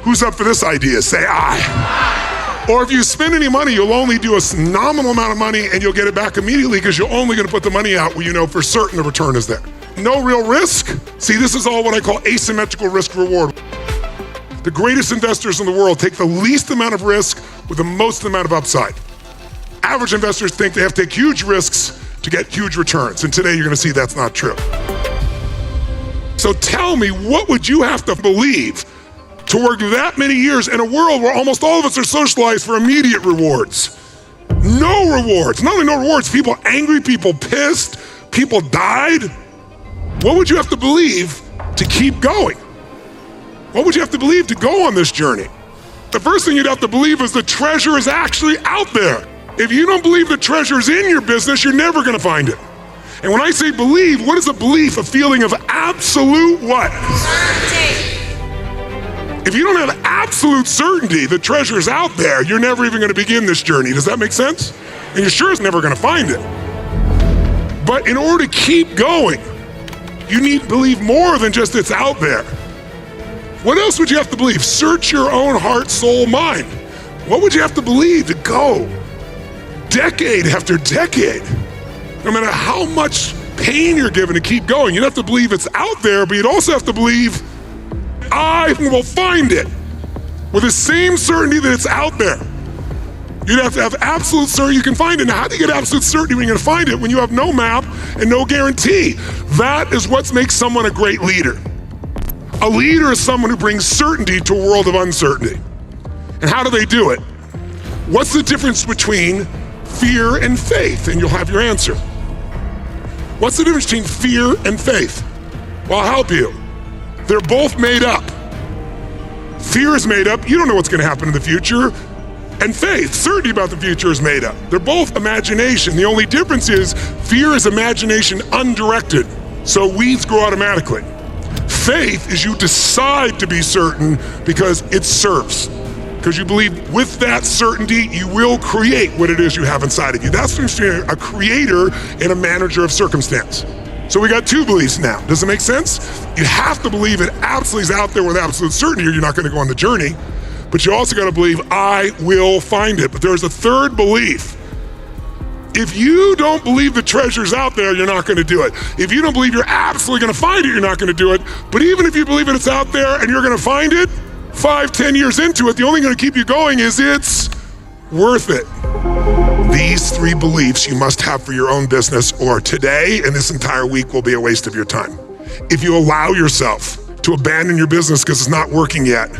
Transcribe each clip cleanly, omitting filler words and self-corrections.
Who's up for this idea? Say aye. Or if you spend any money, you'll only do a nominal amount of money and you'll get it back immediately because you're only gonna put the money out where you know for certain the return is there. No real risk. See, this is all what I call asymmetrical risk reward. The greatest investors in the world take the least amount of risk with the most amount of upside. Average investors think they have to take huge risks to get huge returns. And today you're gonna see that's not true. So tell me, what would you have to believe to work that many years in a world where almost all of us are socialized for immediate rewards? No rewards, not only no rewards, people angry, people pissed, people died. What would you have to believe to keep going? What would you have to believe to go on this journey? The first thing you'd have to believe is the treasure is actually out there. If you don't believe the treasure is in your business, you're never gonna find it. And when I say believe, what is a belief? A feeling of absolute what? Certainty. If you don't have absolute certainty the treasure is out there, you're never even gonna begin this journey. Does that make sense? And you're sure it's never gonna find it. But in order to keep going, you need to believe more than just it's out there. What else would you have to believe? Search your own heart, soul, mind. What would you have to believe to go decade after decade? No matter how much pain you're given to keep going, you'd have to believe it's out there, but you'd also have to believe, I will find it with the same certainty that it's out there. You'd have to have absolute certainty you can find it. Now, how do you get absolute certainty when you're gonna find it when you have no map and no guarantee? That is what makes someone a great leader. A leader is someone who brings certainty to a world of uncertainty. And how do they do it? What's the difference between fear and faith? And you'll have your answer. What's the difference between fear and faith? Well, I'll help you. They're both made up. Fear is made up. You don't know what's going to happen in the future. And faith, certainty about the future, is made up. They're both imagination. The only difference is fear is imagination undirected, so weeds grow automatically. Faith is you decide to be certain because it serves. Because you believe with that certainty, you will create what it is you have inside of you. That's between a creator and a manager of circumstance. So we got two beliefs now. Does it make sense? You have to believe it absolutely is out there with absolute certainty or you're not gonna go on the journey. But you also gotta believe, I will find it. But there's a third belief. If you don't believe the treasure's out there, you're not gonna do it. If you don't believe you're absolutely gonna find it, you're not gonna do it. But even if you believe it's out there and you're gonna find it, 5, 10 years into it, the only thing gonna keep you going is it's worth it. These three beliefs you must have for your own business, or today and this entire week will be a waste of your time. If you allow yourself to abandon your business because it's not working yet,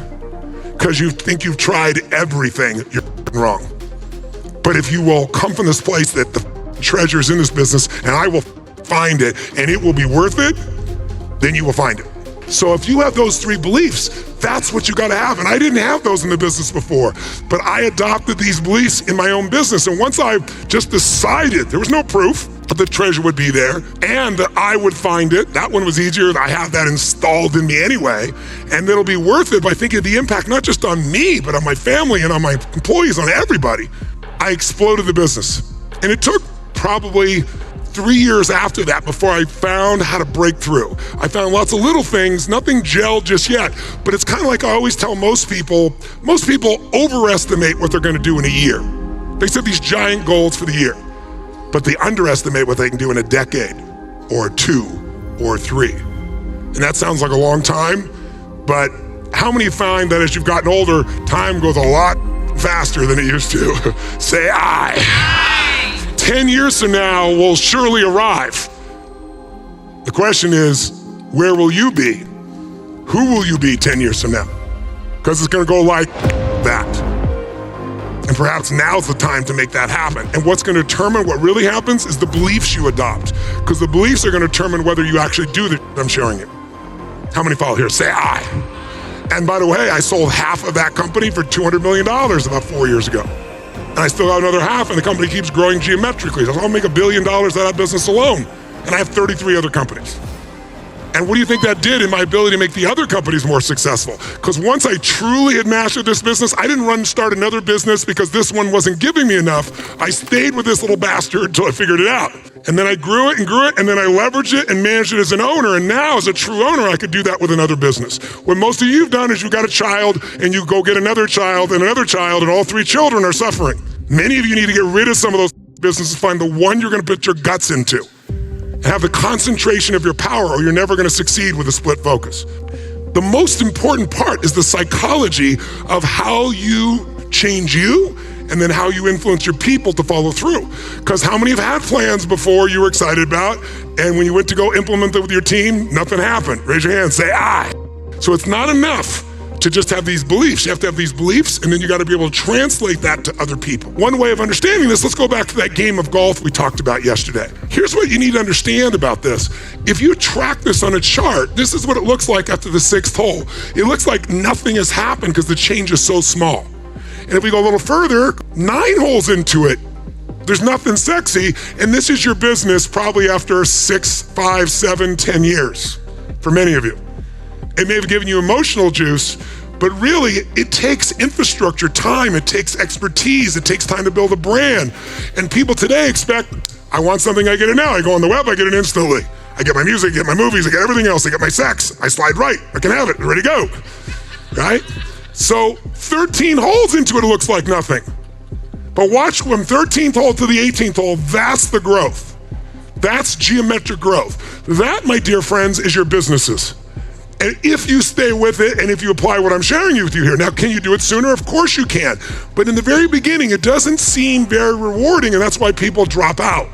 because you think you've tried everything, you're wrong. But if you will come from this place that the treasure's in this business and I will find it and it will be worth it, then you will find it. So if you have those three beliefs, that's what you gotta have. And I didn't have those in the business before, but I adopted these beliefs in my own business. And once I just decided, there was no proof that the treasure would be there and that I would find it, that one was easier. I have that installed in me anyway. And it'll be worth it by thinking of the impact, not just on me, but on my family and on my employees, on everybody. I exploded the business. And it took probably 3 years after that before I found how to break through. I found lots of little things, nothing gelled just yet, but it's kind of like I always tell most people overestimate what they're gonna do in a year. They set these giant goals for the year, but they underestimate what they can do in a decade, or 2, or 3. And that sounds like a long time, but how many find that as you've gotten older, time goes a lot faster than it used to? Say aye. 10 years from now will surely arrive. The question is, where will you be? Who will you be 10 years from now? Because it's gonna go like that. And perhaps now's the time to make that happen. And what's gonna determine what really happens is the beliefs you adopt. Because the beliefs are gonna determine whether you actually do the I'm sharing you. How many follow here? Say aye. And by the way, I sold half of that company for $200 million about 4 years ago. And I still have another half, and the company keeps growing geometrically. So I'll make $1 billion out of that business alone. And I have 33 other companies. And what do you think that did in my ability to make the other companies more successful? Because once I truly had mastered this business, I didn't run and start another business because this one wasn't giving me enough. I stayed with this little bastard until I figured it out. And then I grew it, and then I leveraged it and managed it as an owner. And now as a true owner, I could do that with another business. What most of you have done is you got a child and you go get another child and another child, and all three children are suffering. Many of you need to get rid of some of those businesses, find the one you're gonna put your guts into. Have the concentration of your power, or you're never going to succeed with a split focus. The most important part is the psychology of how you change you and then how you influence your people to follow through. Because how many have had plans before you were excited about, and when you went to go implement them with your team, nothing happened? Raise your hand, say aye. So it's not enough to just have these beliefs. You have to have these beliefs, and then you got to be able to translate that to other people. One way of understanding this, let's go back to that game of golf we talked about yesterday. Here's what you need to understand about this. If you track this on a chart, this is what it looks like after the 6th hole. It looks like nothing has happened because the change is so small. And if we go a little further, 9 holes into it, there's nothing sexy, and this is your business probably after 6, 5, 7, 10 years for many of you. It may have given you emotional juice, but really it takes infrastructure, time, it takes expertise, it takes time to build a brand. And people today expect, I want something, I get it now. I go on the web, I get it instantly. I get my music, I get my movies, I get everything else, I get my sex. I slide right, I can have it, ready to go, right? So 13 holes into it, it looks like nothing. But watch from 13th hole to the 18th hole, that's the growth. That's geometric growth. That, my dear friends, is your businesses. And if you stay with it and if you apply what I'm sharing with you here, now can you do it sooner? Of course you can. But in the very beginning, it doesn't seem very rewarding, and that's why people drop out.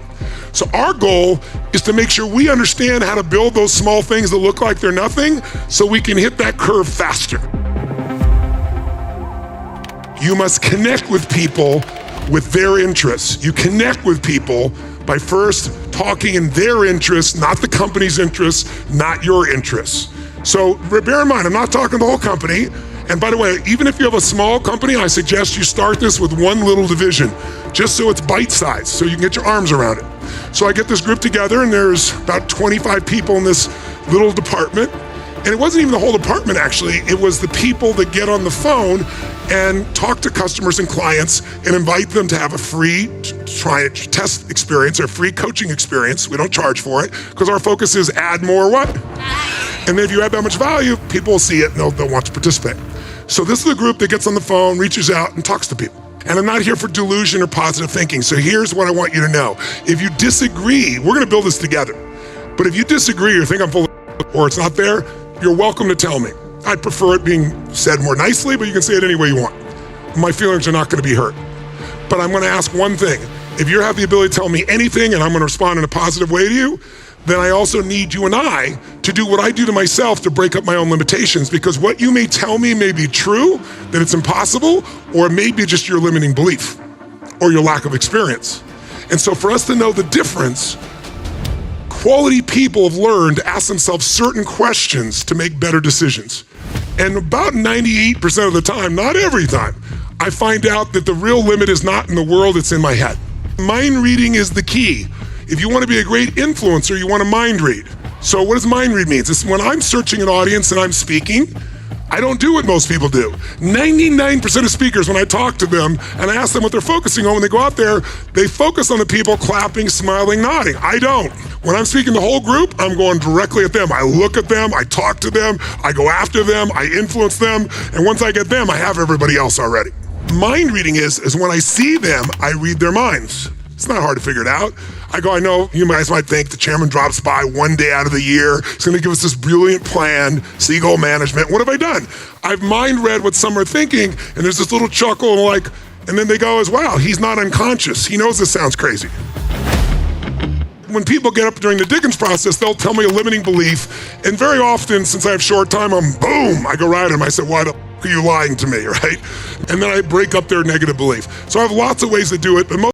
So our goal is to make sure we understand how to build those small things that look like they're nothing so we can hit that curve faster. You must connect with people with their interests. You connect with people by first talking in their interests, not the company's interests, not your interests. So bear in mind, I'm not talking the whole company. And by the way, even if you have a small company, I suggest you start this with one little division, just so it's bite-sized, so you can get your arms around it. So I get this group together, and there's about 25 people in this little department. And it wasn't even the whole department, actually. It was the people that get on the phone and talk to customers and clients and invite them to have a free test experience or free coaching experience. We don't charge for it because our focus is add more what? And then if you add that much value, people will see it and they'll want to participate. So this is a group that gets on the phone, reaches out, and talks to people. And I'm not here for delusion or positive thinking. So here's what I want you to know. If you disagree, we're going to build this together. But if you disagree or think I'm full of or it's not there, you're welcome to tell me. I'd prefer it being said more nicely, but you can say it any way you want. My feelings are not going to be hurt. But I'm going to ask one thing. If you have the ability to tell me anything and I'm going to respond in a positive way to you, then I also need you and I to do what I do to myself to break up my own limitations, because what you may tell me may be true, that it's impossible, or it may be just your limiting belief or your lack of experience. And so for us to know the difference, quality people have learned to ask themselves certain questions to make better decisions. And about 98% of the time, not every time, I find out that the real limit is not in the world, it's in my head. Mind reading is the key. If you want to be a great influencer, you want to mind read. So what does mind read mean? It's when I'm searching an audience and I'm speaking, I don't do what most people do. 99% of speakers, when I talk to them and I ask them what they're focusing on when they go out there, they focus on the people clapping, smiling, nodding. I don't. When I'm speaking to the whole group, I'm going directly at them. I look at them, I talk to them, I go after them, I influence them, and once I get them, I have everybody else already. Mind reading is when I see them, I read their minds. It's not hard to figure it out. I know you guys might think the chairman drops by one day out of the year. He's going to give us this brilliant plan, seagull management. What have I done? I've mind read what some are thinking, and there's this little chuckle and then they go as, wow, he's not unconscious. He knows this sounds crazy. When people get up during the Dickens process, they'll tell me a limiting belief. And very often, since I have short time, I go right at them. I say, why the f are you lying to me, right? And then I break up their negative belief. So I have lots of ways to do it, but most